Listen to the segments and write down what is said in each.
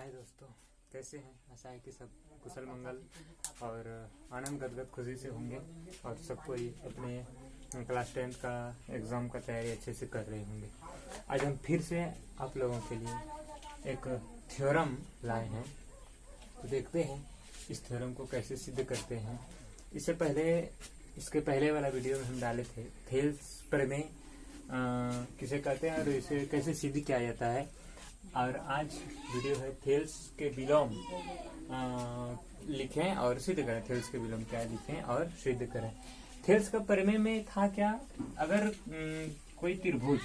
हाय दोस्तों, कैसे हैं? आशा है कि सब कुशल मंगल और आनंद गदगद खुशी से होंगे और सब कोई अपने क्लास 10 का एग्ज़ाम का तैयारी अच्छे से कर रहे होंगे। आज हम फिर से आप लोगों के लिए एक थ्योरम लाए हैं, तो देखते हैं इस थ्योरम को कैसे सिद्ध करते हैं। इसके पहले वाला वीडियो में हम डाले थे थेल्स प्रमेय किसे कहते हैं और इसे कैसे सिद्ध किया जाता है। और आज वीडियो है थेल्स के विलोम लिखें और सिद्ध करें। थेल्स के विलोम क्या लिखें और सिद्ध करें। थेल्स का प्रमेय में था क्या, अगर कोई त्रिभुज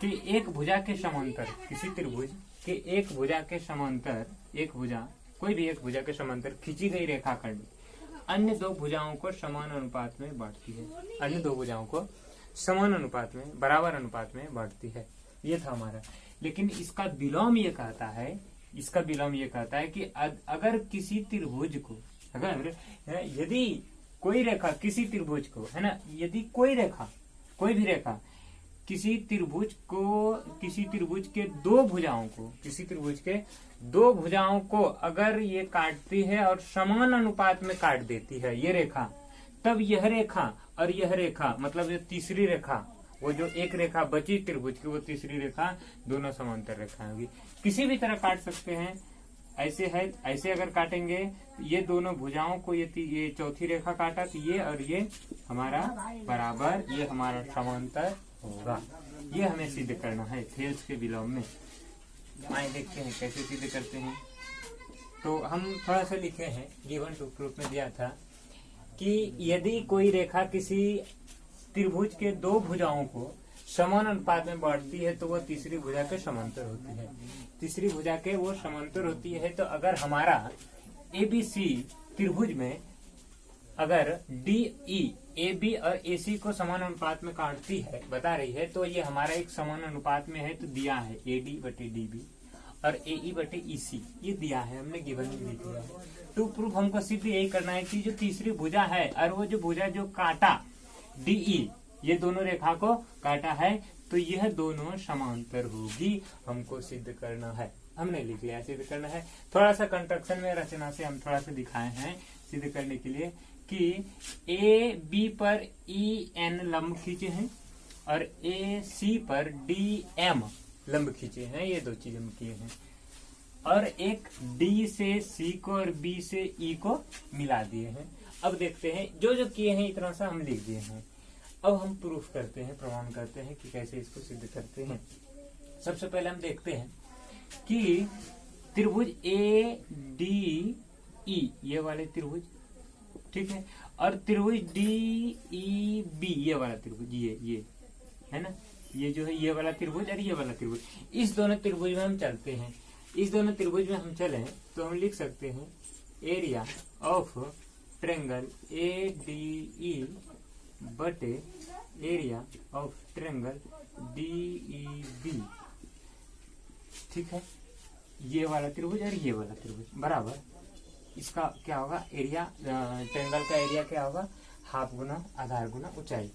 की एक भुजा के समांतर, किसी त्रिभुज के एक भुजा के समांतर, कोई भी एक भुजा के समांतर खींची गई रेखाखंड अन्य दो भुजाओं को समान अनुपात में बांटती है। अन्य दो भुजाओं को समान अनुपात में, बराबर अनुपात में बांटती है। ये था हमारा। लेकिन इसका विलोम ये कहता है कि अगर किसी त्रिभुज को, अगर यदि कोई रेखा किसी त्रिभुज को, है ना, यदि कोई भी रेखा किसी त्रिभुज के दो भुजाओं को अगर ये काटती है और समान अनुपात में काट देती है ये रेखा, तब यह रेखा और यह रेखा, मतलब ये तीसरी रेखा, वो जो एक रेखा बची त्रिभुज की, वो तीसरी रेखा दोनों समांतर रेखा होगी। किसी भी तरह काट सकते हैं। ऐसे अगर काटेंगे ये दोनों भुजाओं को, ये चौथी रेखा काटा तो ये और ये हमारा बराबर, ये हमारा समांतर होगा। ये हमें सिद्ध करना है थेल्स के विलोम में। आइए देखते हैं कैसे सिद्ध करते हैं। तो हम थोड़ा सा लिखे हैं, गिवन टू प्रूफ में दिया था कि यदि कोई रेखा किसी त्रिभुज के दो भुजाओं को समान अनुपात में बांटती है तो वह तीसरी भुजा के समांतर होती है। तीसरी भुजा के वो समांतर होती है। तो अगर हमारा ABC त्रिभुज में अगर DE AB और AC को समान अनुपात में काटती है, बता रही है, तो ये हमारा एक समान अनुपात में है। तो दिया है AD बटे DB और AE बटे EC, ये दिया है, हमने गिवन में लिख दिया है। टू प्रूफ हमको सिर्फ यही करना है कि जो तीसरी भुजा है और वो जो भुजा जो काटा DE, ये दोनों रेखा को काटा है, तो यह दोनों समांतर होगी। हमको सिद्ध करना है, हमने लिख लिया, सिद्ध करना है। थोड़ा सा कंस्ट्रक्शन में रचना से हम थोड़ा सा दिखाए हैं सिद्ध करने के लिए कि AB पर EN लंब खींचे हैं और AC पर DM लंब खींचे हैं। ये दो चीज हम किए हैं। और एक D से C को और B से E को मिला दिए हैं। अब देखते हैं, जो किए हैं इतना सा हम लिख दिए हैं। अब हम प्रूफ करते हैं, प्रमाण करते हैं कि कैसे इसको सिद्ध करते हैं। सबसे पहले हम देखते हैं कि त्रिभुज ADE, ये वाले त्रिभुज, ठीक है, और त्रिभुज DEB, ये वाला त्रिभुज, ये है ना, ये जो है ये वाला त्रिभुज और ये वाला त्रिभुज, इस दोनों त्रिभुज में हम चलते हैं। इस दोनों त्रिभुज में हम चले तो हम लिख सकते हैं एरिया ऑफ ट्रायंगल ADE बटे एरिया ऑफ ट्रायंगल DEB, ठीक है। ये वाला त्रिभुज और ये वाला त्रिभुज बराबर, इसका क्या होगा, एरिया, ट्रायंगल का एरिया क्या होगा, हाफ गुना आधार गुना ऊंचाई।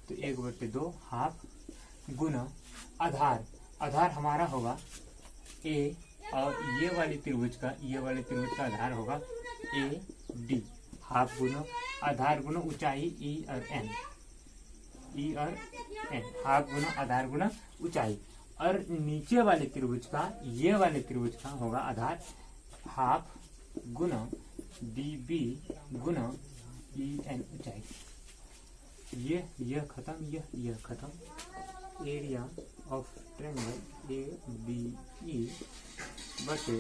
तो 1/2 हाफ गुना आधार हमारा होगा A, और ये वाले त्रिभुज का आधार होगा AD, हाफ गुना आधार गुना ऊंचाई E और N, हाफ गुना आधार गुना ऊंचाई। और नीचे वाले त्रिभुज का, ये वाले त्रिभुज का होगा आधार हाफ गुना DB गुना EN ऊंचाई। यह खत्म, यह खत्म। एरिया ऑफ ट्रायंगल ABE बटे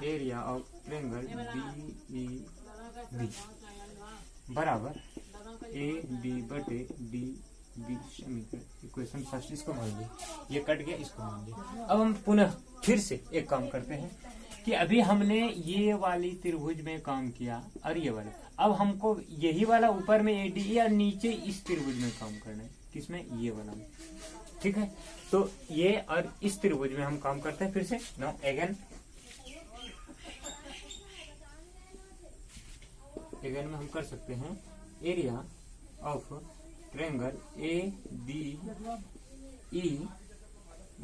एरिया ऑफ ट्रायंगल DEB बराबर AB बटे DB समीकरण, इक्वेशन फर्स्ट। इसको मान लिया, ये कट गया, इसको मान लिया। अब हम पुनः फिर से एक काम करते हैं कि अभी हमने ये वाली त्रिभुज में काम किया और ये वाले, अब हमको यही वाला ऊपर में ADE और नीचे इस त्रिभुज में काम करना है। किसमें, ये वाला में, ठीक है। तो ये और इस त्रिभुज में हम काम करते हैं फिर से। नाउ अगेन में हम कर सकते हैं एरिया ऑफ ट्रायंगल ADE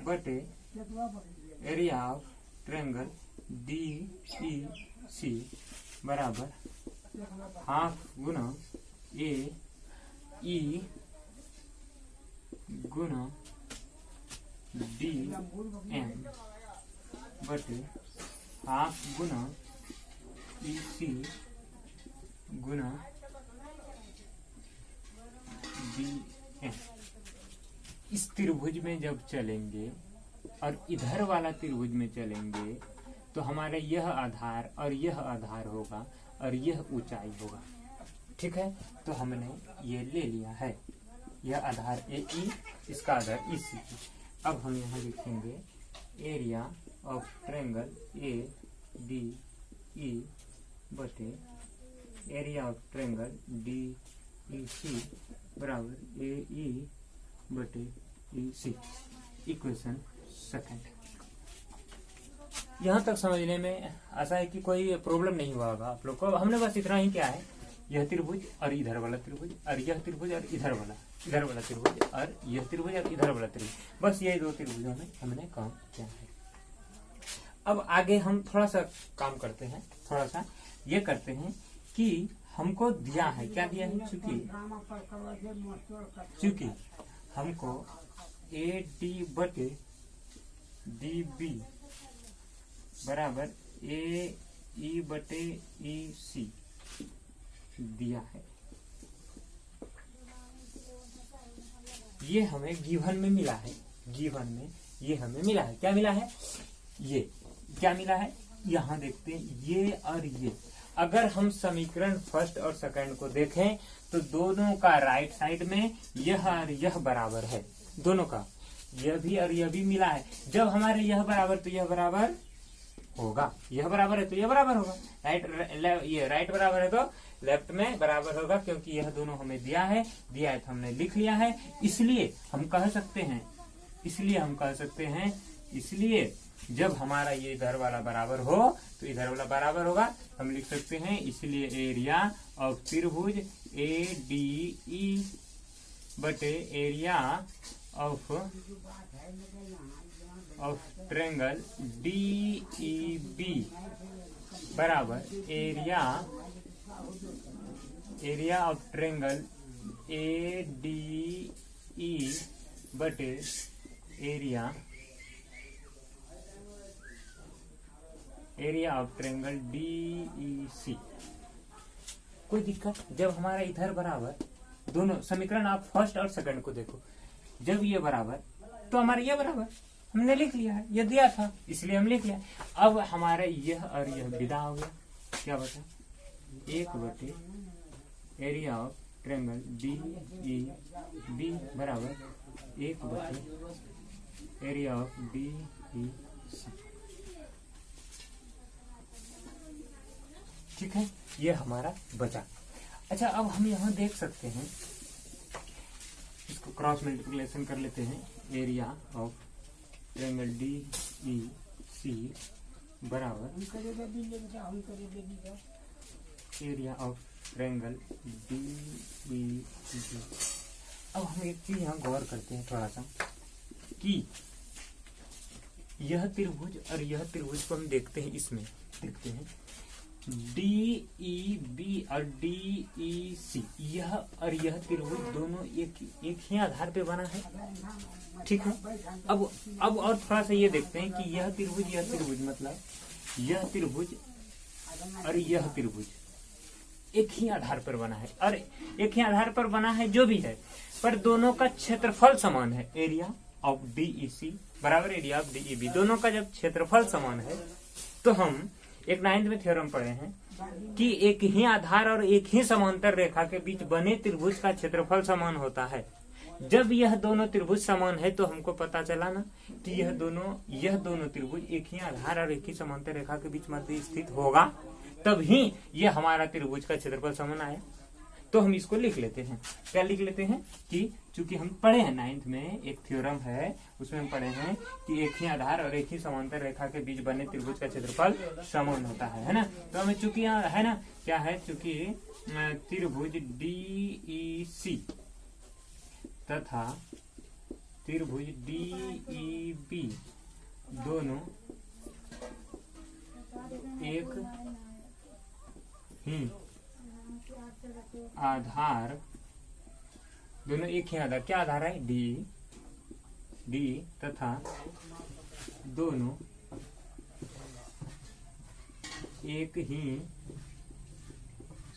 बटे एरिया ऑफ ट्रायंगल DEC बराबर हाफ गुना AE गुना DM बटे हाफ गुना EC गुना DM। इस त्रिभुज में जब चलेंगे और इधर वाला त्रिभुज में चलेंगे तो हमारा यह आधार और यह आधार होगा और यह ऊंचाई होगा। ठीक है, तो हमने ये ले लिया है, यह आधार AE, इसका आधार EC। अब हम यहाँ लिखेंगे एरिया ऑफ ट्रायंगल ADE बटे एरिया ऑफ ट्रायंगल DEC बराबर AE बटे EC। Equation second. यहाँ तक समझने में आशा है कि कोई प्रॉब्लम नहीं हुआ होगा आप लोग को। हमने बस इतना ही क्या है, यह त्रिभुज और इधर वाला त्रिभुज और यह त्रिभुज और इधर वाला त्रिभुज और यह त्रिभुज और इधर वाला त्रिभुज, बस यही दो त्रिभुजों में हमने काम किया है। अब आगे हम थोड़ा सा काम करते हैं, थोड़ा सा ये करते हैं कि हमको दिया है, क्या दिया है, चूंकि हमको AD बटे DB बराबर AE बटे EC दिया है। ये हमें गिवन में मिला है, गिवन में ये हमें मिला है। क्या मिला है, ये क्या मिला है, यहाँ देखते हैं ये और ये। अगर हम समीकरण फर्स्ट और सेकंड को देखें तो दोनों का राइट साइड में यह और यह बराबर है, दोनों का यह भी और यह भी मिला है। जब हमारे यह बराबर तो यह बराबर होगा, यह बराबर है तो यह बराबर होगा, ये राइट बराबर है तो लेफ्ट में बराबर होगा, क्योंकि यह दोनों हमें दिया है तो हमने लिख लिया है। इसलिए हम कह सकते हैं, इसलिए जब हमारा ये इधर वाला बराबर हो तो इधर वाला बराबर होगा। हम लिख सकते हैं इसलिए एरिया ऑफ त्रिभुज ADE बटे एरिया ऑफ ट्रायंगल DEB बराबर एरिया ऑफ ट्रायंगल ADE बटे एरिया ऑफ ट्रायंगल DEC। कोई दिक्कत, जब हमारा इधर बराबर, दोनों समीकरण आप फर्स्ट और सेकंड को देखो, जब ये बराबर तो हमारा ये बराबर हमने लिख लिया है, ये दिया था इसलिए हम लिख लिया। अब हमारा यह और यह विदा हो गया, क्या बचा, 1 बटे एरिया ऑफ ट्रायंगल DEB बराबर 1 बटे एरिया ऑफ DEC। ठीक है, ये हमारा बचा। अच्छा, अब हम यहाँ देख सकते हैं, इसको क्रॉस मल्टीप्लिकेशन कर लेते हैं। एरिया ऑफ ट्रायंगल DEC बराबर एरिया ऑफ ट्रायंगल DEB। अब हम एक चीज यहाँ गौर करते हैं थोड़ा सा, कि यह त्रिभुज और यह त्रिभुज को हम देखते हैं, इसमें देखते हैं DEB और DEC, यह और यह त्रिभुज दोनों एक ही आधार पे बना है। ठीक है, अब और थोड़ा सा ये देखते हैं कि यह त्रिभुज मतलब यह त्रिभुज और यह त्रिभुज एक ही आधार पर बना है, और एक ही आधार पर बना है जो भी है, पर दोनों का क्षेत्रफल समान है। एरिया ऑफ DEC बराबर एरिया ऑफ DEB, दोनों का जब क्षेत्रफल समान है तो हम एक 9th में थ्योरम पढ़े हैं कि एक ही आधार और एक ही समांतर रेखा के बीच बने त्रिभुज का क्षेत्रफल समान होता है। जब यह दोनों त्रिभुज समान है तो हमको पता चला ना कि यह दोनों त्रिभुज एक ही आधार और एक ही समांतर रेखा के बीच मध्य स्थित होगा, तब ही यह हमारा त्रिभुज का क्षेत्रफल समान आया। तो हम इसको लिख लेते हैं, क्या लिख लेते हैं कि चूंकि हम पढ़े हैं 9th में एक थ्योरम है, उसमें हम पढ़े हैं कि एक ही आधार और एक ही समांतर रेखा के बीच बने त्रिभुज का क्षेत्रफल समान होता है ना। तो हमें चूंकि यहाँ है ना, क्या है, चूंकि त्रिभुज DEC तथा त्रिभुज DEB दोनों आधार, दोनों एक ही आधार, क्या आधार है, डी तथा दोनों एक ही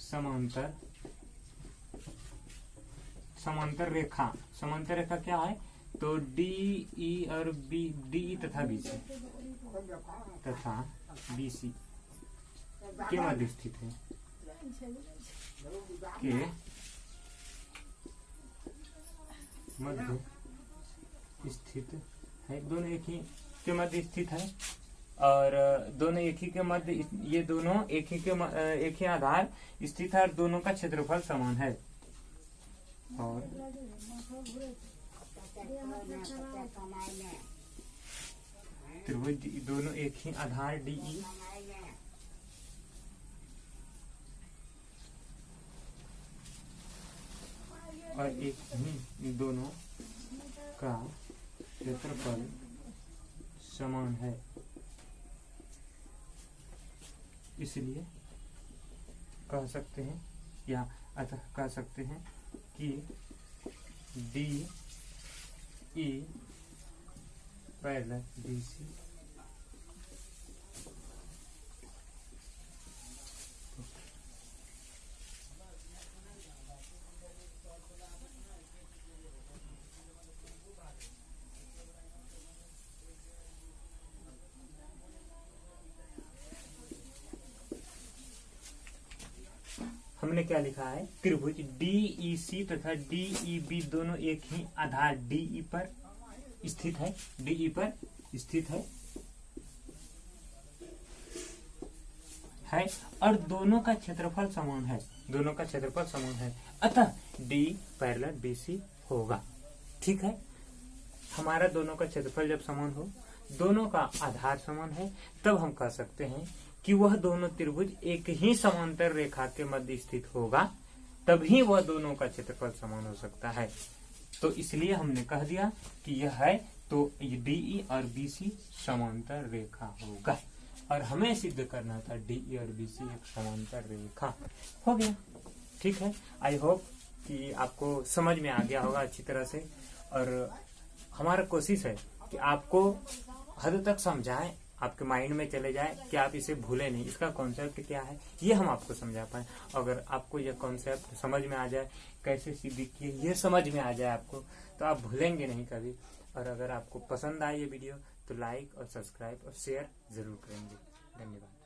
समांतर रेखा, समांतर रेखा क्या है, तो डी ई और बी, डी ई तथा बी सी के मध्य स्थित है, के मध्य स्थित है, दोनों एक ही के मध्य स्थित है, और दोनों एक ही के मध्य, ये दोनों एक ही आधार स्थित है और दोनों का क्षेत्रफल समान है, और त्रिभुज दोनों एक ही आधार डीई और एक ही दोनों का क्षेत्रफल समान है, इसलिए कह सकते हैं या अतः कह सकते हैं कि D E parallel B C हमने क्या लिखा है, त्रिभुज डीईसी तथा डीईबी दोनों एक ही आधार डीई पर स्थित है, डीई पर स्थित है और दोनों का क्षेत्रफल समान है, दोनों का क्षेत्रफल समान है, अतः डी पैरेलल बीसी होगा। ठीक है, हमारा दोनों का क्षेत्रफल जब समान हो, दोनों का आधार समान है, तब हम कह सकते हैं कि वह दोनों त्रिभुज एक ही समांतर रेखा के मध्य स्थित होगा, तभी वह दोनों का क्षेत्रफल समान हो सकता है। तो इसलिए हमने कह दिया कि यह है, तो डीई और बीसी समांतर रेखा होगा, और हमें सिद्ध करना था डीई और बीसी एक समांतर रेखा। हो गया, ठीक है। आई होप कि आपको समझ में आ गया होगा अच्छी तरह से, और हमारा कोशिश है कि आपको हद तक समझाएं, आपके माइंड में चले जाए कि आप इसे भूले नहीं, इसका कॉन्सेप्ट क्या है ये हम आपको समझा पाए। अगर आपको यह कॉन्सेप्ट समझ में आ जाए, कैसे सिद्ध किए ये समझ में आ जाए आपको, तो आप भूलेंगे नहीं कभी। और अगर आपको पसंद आए ये वीडियो तो लाइक और सब्सक्राइब और शेयर जरूर करेंगे। धन्यवाद।